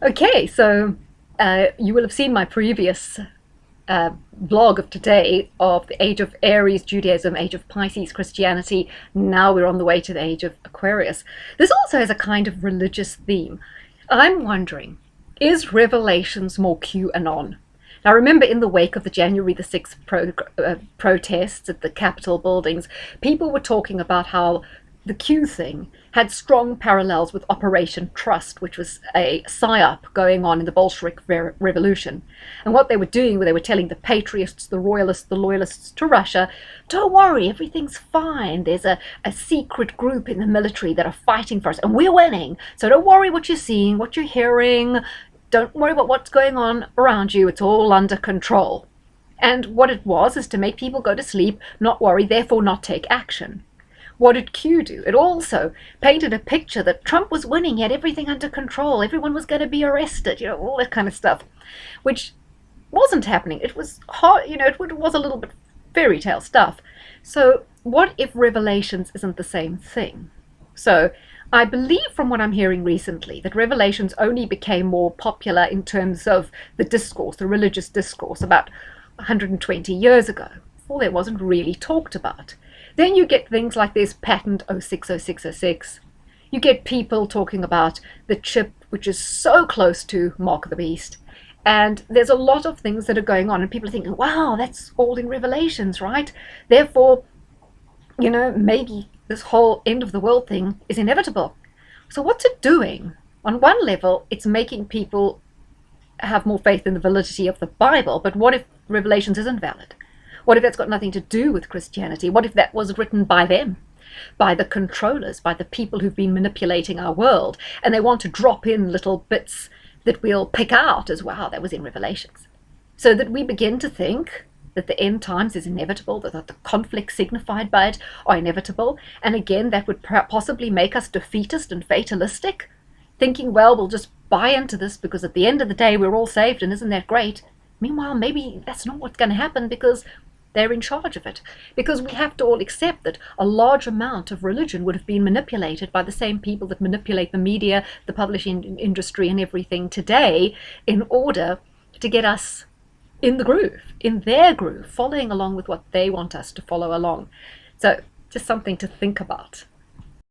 Okay, so you will have seen my previous blog of today of the age of Aries Judaism, age of Pisces Christianity. Now we're on the way to the age of Aquarius. This also has a kind of religious theme. I'm wondering, is Revelations more QAnon? Now, remember, in the wake of the January the 6th protests at the Capitol buildings, people were talking about how the Q thing had strong parallels with Operation Trust, which was a psyop going on in the Bolshevik Revolution. And what they were doing, they were telling the patriots, the royalists, the loyalists to Russia, don't worry, everything's fine. There's a secret group in the military that are fighting for us, and we're winning. So don't worry what you're seeing, what you're hearing. Don't worry about what's going on around you. It's all under control. And what it was is to make people go to sleep, not worry, therefore not take action. What did Q do? It also painted a picture that Trump was winning, he had everything under control, everyone was going to be arrested, all that kind of stuff, which wasn't happening. It was hard, it was a little bit fairy tale stuff. So what if Revelations isn't the same thing? So I believe from what I'm hearing recently that Revelations only became more popular in terms of the discourse, the religious discourse, about 120 years ago. Before that wasn't really talked about. Then you get things like this patent 060606. You get people talking about the chip, which is so close to Mark of the Beast. And there's a lot of things that are going on, and people are thinking, wow, that's all in Revelations, right? Therefore, maybe this whole end of the world thing is inevitable. So what's it doing? On one level, it's making people have more faith in the validity of the Bible, but what if Revelations isn't valid? What if that's got nothing to do with Christianity? What if that was written by them, by the controllers, by the people who've been manipulating our world, and they want to drop in little bits that we'll pick out as, wow, that was in Revelations. So that we begin to think that the end times is inevitable, that the conflicts signified by it are inevitable. And again, that would possibly make us defeatist and fatalistic, thinking, well, we'll just buy into this because at the end of the day, we're all saved, and isn't that great? Meanwhile, maybe that's not what's going to happen because they're in charge of it. Because we have to all accept that a large amount of religion would have been manipulated by the same people that manipulate the media, the publishing industry, and everything today in order to get us in the groove, in their groove, following along with what they want us to follow along. So just something to think about.